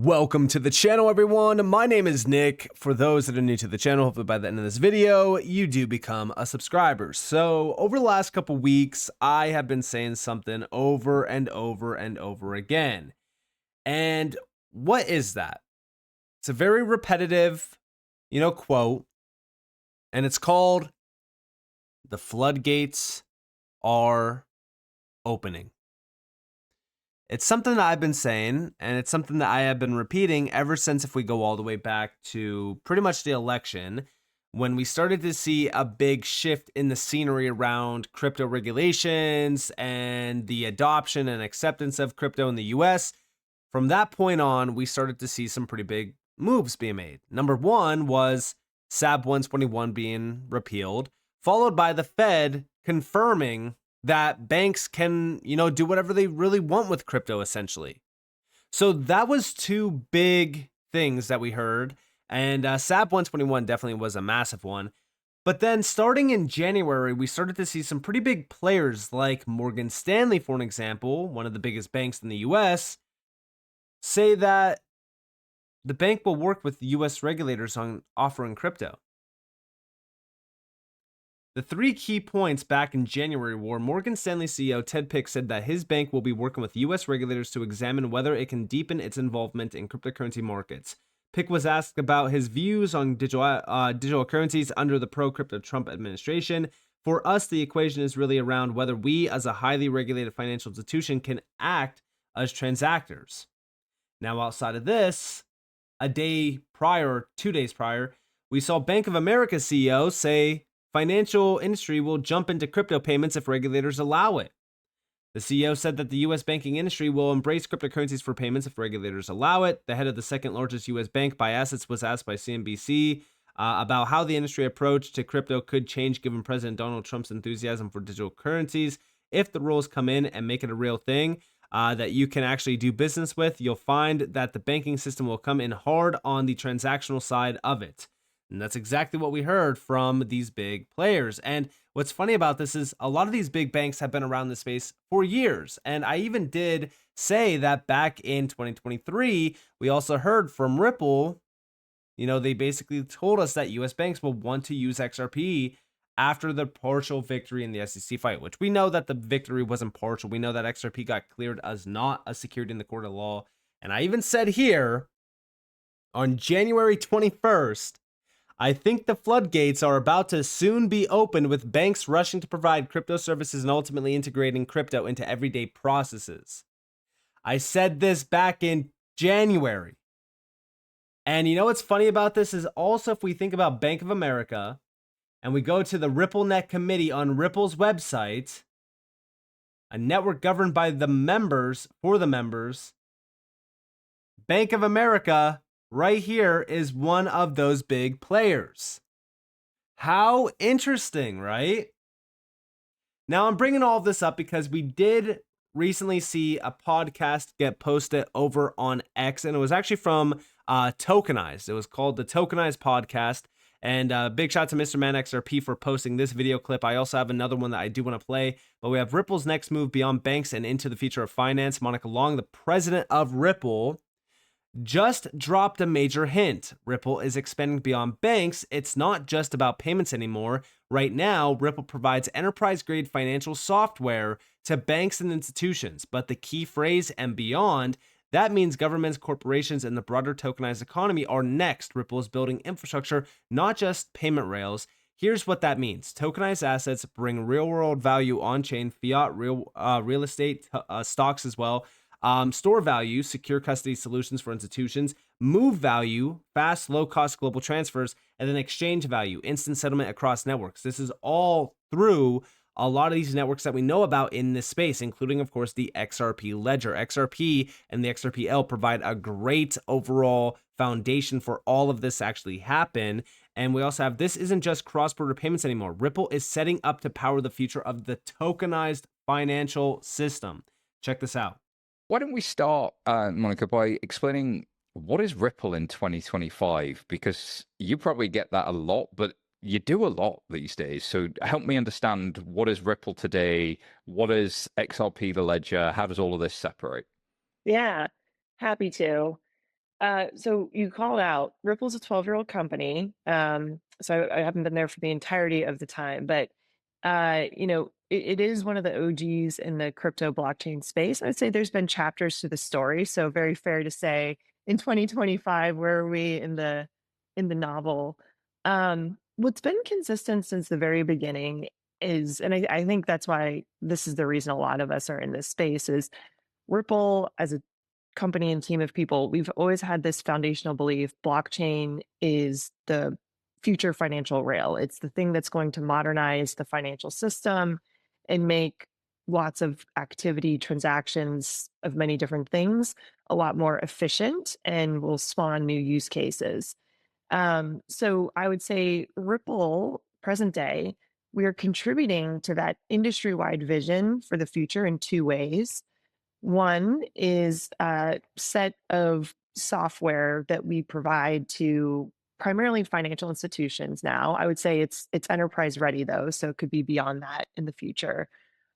Welcome to the channel, everyone. My name is Nick. For those that are new to the channel, hopefully by the end of this video, you do become a subscriber. So over the last couple weeks, I have been saying something over and over and over again. And what is that? It's a very repetitive, quote, and it's called "The floodgates are opening." It's something that I've been saying, and it's something that I have been repeating ever since, if we go all the way back to pretty much the election, when we started to see a big shift in the scenery around crypto regulations and the adoption and acceptance of crypto in the US. From that point on, we started to see some pretty big moves being made. Number one was SAB 121 being repealed, followed by the Fed confirming that banks can, do whatever they really want with crypto, essentially. So that was two big things that we heard. And SAB 121 definitely was a massive one. But then starting in January, we started to see some pretty big players like Morgan Stanley, for an example, one of the biggest banks in the US, say that the bank will work with US regulators on offering crypto. The three key points back in January were Morgan Stanley CEO Ted Pick said that his bank will be working with U.S. regulators to examine whether it can deepen its involvement in cryptocurrency markets. Pick was asked about his views on digital currencies under the pro-crypto Trump administration. For us, the equation is really around whether we, as a highly regulated financial institution, can act as transactors. Now, outside of this, a day prior, 2 days prior, we saw Bank of America CEO say financial industry will jump into crypto payments if regulators allow it. The CEO said that the U.S. banking industry will embrace cryptocurrencies for payments if regulators allow it. The head of the second largest U.S. bank by assets was asked by CNBC about how the industry approach to crypto could change given President Donald Trump's enthusiasm for digital currencies. If the rules come in and make it a real thing that you can actually do business with, you'll find that the banking system will come in hard on the transactional side of it. And that's exactly what we heard from these big players. And what's funny about this is a lot of these big banks have been around this space for years. And I even did say that back in 2023, we also heard from Ripple, they basically told us that US banks will want to use XRP after the partial victory in the SEC fight, which we know that the victory wasn't partial. We know that XRP got cleared as not a security in the court of law. And I even said here on January 21st, I think the floodgates are about to soon be opened with banks rushing to provide crypto services and ultimately integrating crypto into everyday processes. I said this back in January. And what's funny about this is also if we think about Bank of America and we go to the RippleNet committee on Ripple's website, a network governed by the members, for the members, Bank of America right here is one of those big players. How interesting, right? Now, I'm bringing all of this up because we did recently see a podcast get posted over on X, and it was actually from Tokenized. It was called the Tokenized Podcast. And big shout to Mr. Man XRP for posting this video clip. I also have another one that I do want to play. But we have Ripple's next move beyond banks and into the future of finance. Monica Long, the president of Ripple, just dropped a major hint. Ripple is expanding beyond banks. It's not just about payments anymore. Right now, Ripple provides enterprise-grade financial software to banks and institutions. But the key phrase, and beyond, that means governments, corporations, and the broader tokenized economy are next. Ripple is building infrastructure, not just payment rails. Here's what that means. Tokenized assets bring real-world value on-chain, fiat, real estate, stocks as well. Store value, secure custody solutions for institutions, move value, fast, low-cost global transfers, and then exchange value, instant settlement across networks. This is all through a lot of these networks that we know about in this space, including, of course, the XRP ledger. XRP and the XRPL provide a great overall foundation for all of this to actually happen. And we also have, this isn't just cross-border payments anymore. Ripple is setting up to power the future of the tokenized financial system. Check this out. Why don't we start, Monica, by explaining what is Ripple in 2025? Because you probably get that a lot, but you do a lot these days. So help me understand, what is Ripple today? What is XRP, the ledger? How does all of this separate? Yeah, happy to. So you called out Ripple's a 12-year-old company. So I haven't been there for the entirety of the time, but it is one of the OGs in the crypto blockchain space. I'd say there's been chapters to the story. So very fair to say in 2025, where are we in the novel? What's been consistent since the very beginning is, and I think that's why this is the reason a lot of us are in this space, is Ripple as a company and team of people, we've always had this foundational belief blockchain is the future financial rail. It's the thing that's going to modernize the financial system and make lots of activity, transactions of many different things a lot more efficient and will spawn new use cases. So I would say Ripple, present day, we are contributing to that industry wide vision for the future in two ways. One is a set of software that we provide to primarily financial institutions now. I would say it's enterprise ready though, so it could be beyond that in the future.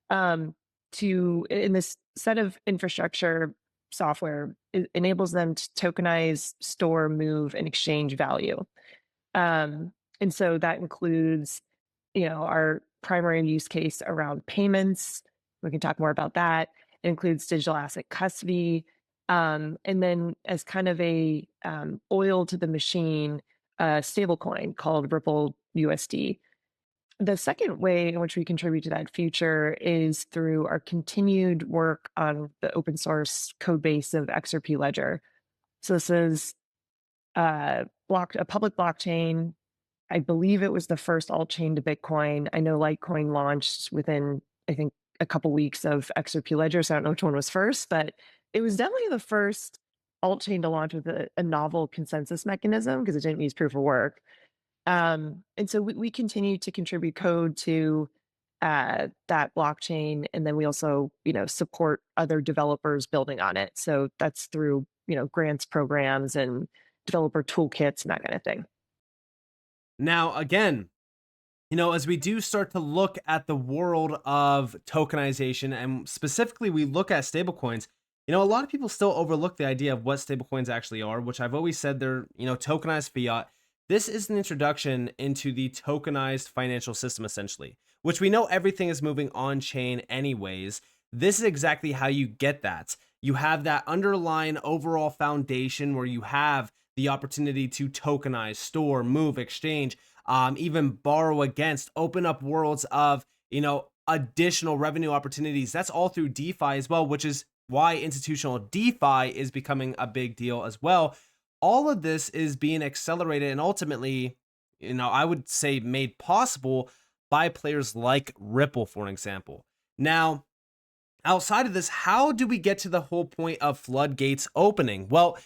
Um, to in this set of infrastructure software, it enables them to tokenize, store, move, and exchange value. And so that includes, our primary use case around payments. We can talk more about that. It includes digital asset custody. And then as kind of a oil to the machine, stablecoin called Ripple USD. The second way in which we contribute to that future is through our continued work on the open source code base of XRP Ledger. So this is a public blockchain. I believe it was the first alt chain to Bitcoin. I know Litecoin launched within, I think, a couple weeks of XRP Ledger. So I don't know which one was first, but it was definitely the first alt chain to launch with a novel consensus mechanism because it didn't use proof of work. And so we continue to contribute code to that blockchain, and then we also, support other developers building on it. So that's through, grants programs and developer toolkits and that kind of thing. Now, again, as we do start to look at the world of tokenization and specifically we look at stablecoins, a lot of people still overlook the idea of what stablecoins actually are, which I've always said they're, tokenized fiat. This is an introduction into the tokenized financial system, essentially, which we know everything is moving on chain anyways. This is exactly how you get that. You have that underlying overall foundation where you have the opportunity to tokenize, store, move, exchange, even borrow against, open up worlds of, additional revenue opportunities. That's all through DeFi as well, which is why institutional DeFi is becoming a big deal as well. All of this is being accelerated and ultimately, I would say made possible by players like Ripple, for an example. Now, outside of this, how do we get to the whole point of floodgates opening? Well,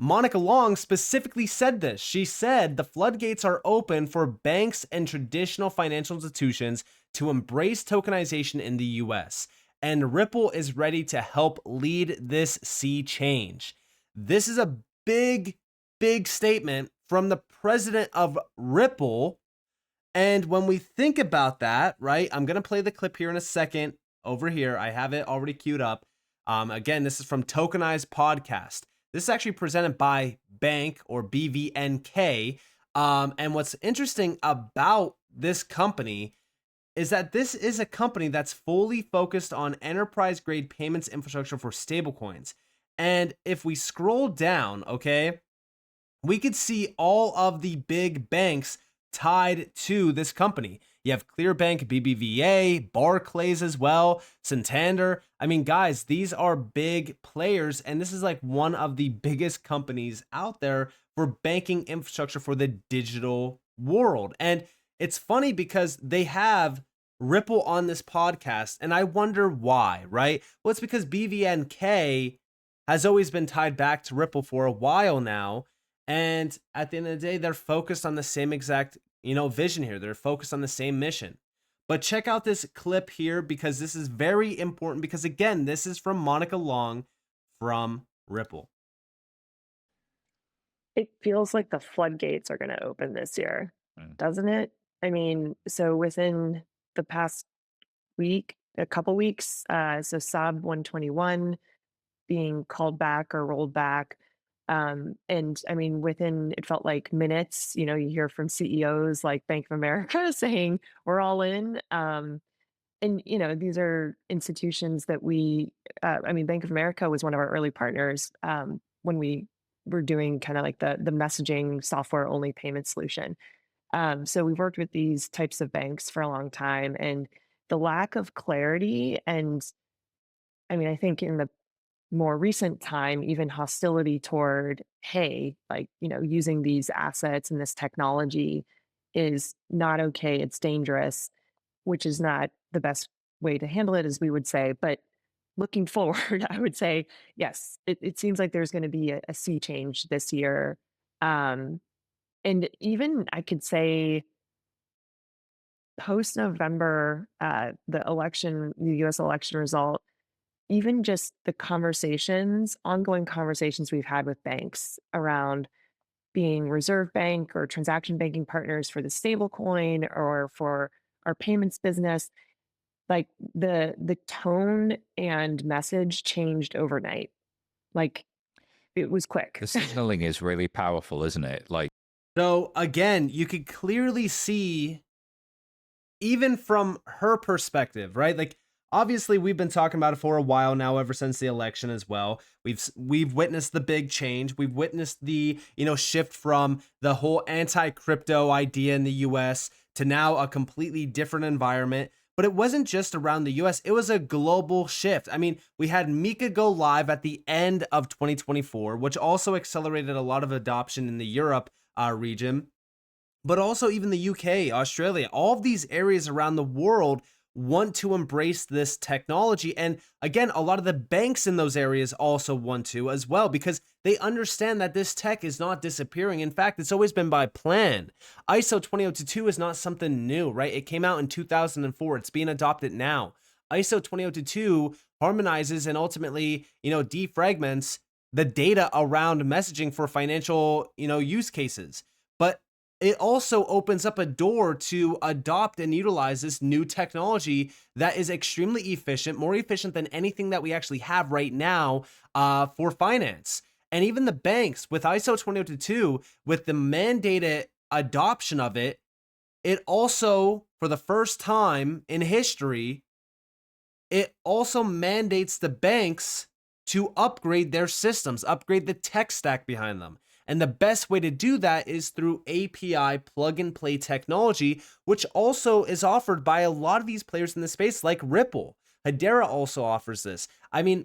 Monica Long specifically said this. She said the floodgates are open for banks and traditional financial institutions to embrace tokenization in the US, and Ripple is ready to help lead this sea change. This is a big, big statement from the president of Ripple. And when we think about that, right, I'm going to play the clip here in a second over here. I have it already queued up. Again, this is from Tokenized Podcast. This is actually presented by Bank or BVNK. And what's interesting about this company is that this is a company that's fully focused on enterprise grade payments infrastructure for stablecoins. And if we scroll down, okay, we could see all of the big banks tied to this company. You have Clearbank, BBVA, Barclays as well, Santander. I mean, guys, these are big players, and this is like one of the biggest companies out there for banking infrastructure for the digital world. And it's funny because they have Ripple on this podcast, and I wonder why, right? Well, it's because BVNK has always been tied back to Ripple for a while now. And at the end of the day, they're focused on the same exact, vision here. They're focused on the same mission. But check out this clip here because this is very important because again, this is from Monica Long from Ripple. It feels like the floodgates are going to open this year, Mm. doesn't it? I mean, so within the past week, a couple weeks, so SAB 121 being called back or rolled back, And I mean, within it felt like minutes, you hear from CEOs like Bank of America saying we're all in. And these are institutions that I mean, Bank of America was one of our early partners when we were doing kind of like the messaging software only payment solution. So we've worked with these types of banks for a long time, and the lack of clarity, and I mean, I think in the more recent time, even hostility toward, hey, like, using these assets and this technology is not okay. It's dangerous, which is not the best way to handle it, as we would say. But looking forward, I would say, yes, it seems like there's going to be a sea change this year. Um, and even I could say post November, the election, the US election result, even just the ongoing conversations we've had with banks around being reserve bank or transaction banking partners for the stablecoin or for our payments business, like the tone and message changed overnight. Like it was quick. The signaling is really powerful, isn't it? Like, So again, you could clearly see, even from her perspective, right? Like, obviously we've been talking about it for a while now, ever since the election as well. We've witnessed the big change. We've witnessed the, shift from the whole anti-crypto idea in the US to now a completely different environment. But it wasn't just around the US, it was a global shift. I mean, we had Mika go live at the end of 2024, which also accelerated a lot of adoption in the Europe region, but also even the UK, Australia, all of these areas around the world want to embrace this technology. And again, a lot of the banks in those areas also want to as well, because they understand that this tech is not disappearing. In fact, it's always been by plan. ISO 20022 is not something new, right? It came out in 2004. It's being adopted now. ISO 20022 harmonizes and ultimately, defragments the data around messaging for financial, use cases. But it also opens up a door to adopt and utilize this new technology that is extremely efficient, more efficient than anything that we actually have right now for finance. And even the banks with ISO 20022, with the mandated adoption of it, it also, for the first time in history, it also mandates the banks to upgrade their systems, upgrade the tech stack behind them. And the best way to do that is through API plug and play technology, which also is offered by a lot of these players in the space, like Ripple. Hedera also offers this. I mean,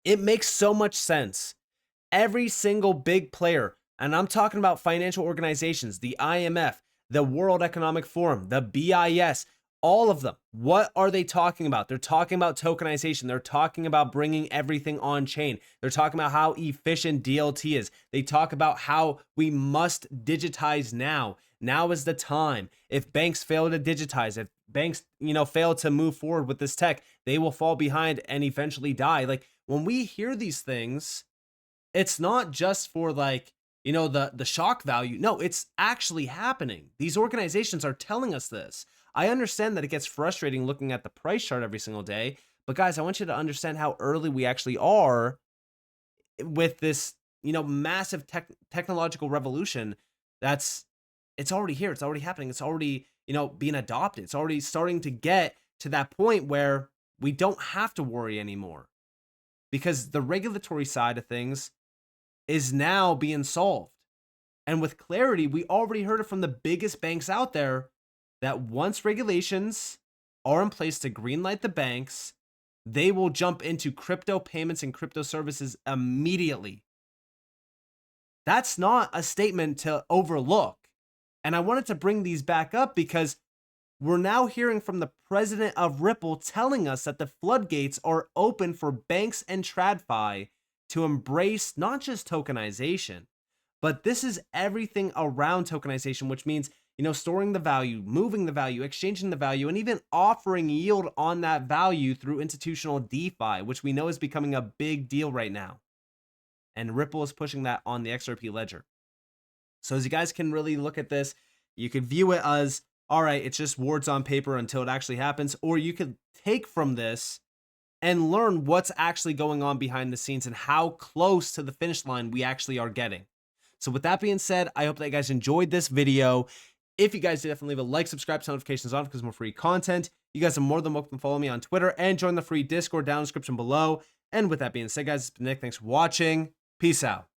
it makes so much sense. Every single big player, and I'm talking about financial organizations, the IMF, the World Economic Forum, the BIS, all of them. What are they talking about? They're talking about tokenization. They're talking about bringing everything on chain. They're talking about how efficient DLT is. They talk about how we must digitize now. Now is the time. If banks fail to digitize, if banks, fail to move forward with this tech, they will fall behind and eventually die. Like, when we hear these things, it's not just for like, the shock value. No, it's actually happening. These organizations are telling us this. I understand that it gets frustrating looking at the price chart every single day, but guys, I want you to understand how early we actually are with this, massive technological revolution. It's already here. It's already happening. It's already, being adopted. It's already starting to get to that point where we don't have to worry anymore, because the regulatory side of things is now being solved. And with clarity, we already heard it from the biggest banks out there that once regulations are in place to greenlight the banks, they will jump into crypto payments and crypto services immediately. That's not a statement to overlook. And I wanted to bring these back up because we're now hearing from the president of Ripple telling us that the floodgates are open for banks and TradFi to embrace not just tokenization, but this is everything around tokenization, which means, storing the value, moving the value, exchanging the value, and even offering yield on that value through institutional DeFi, which we know is becoming a big deal right now. And Ripple is pushing that on the XRP ledger. So as you guys can really look at this, you could view it as, all right, it's just words on paper until it actually happens, or you could take from this and learn what's actually going on behind the scenes and how close to the finish line we actually are getting. So with that being said, I hope that you guys enjoyed this video. If you guys did, definitely leave a like, subscribe, turn notifications on because more free content. You guys are more than welcome to follow me on Twitter and join the free Discord down in the description below. And with that being said, guys, it's been Nick. Thanks for watching. Peace out.